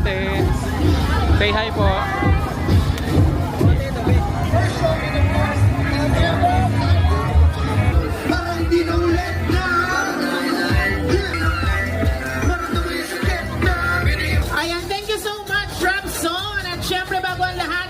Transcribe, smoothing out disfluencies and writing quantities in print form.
ate. Say hi po. Ayan, thank you so much, Robson. At syempre, bago ang lahat,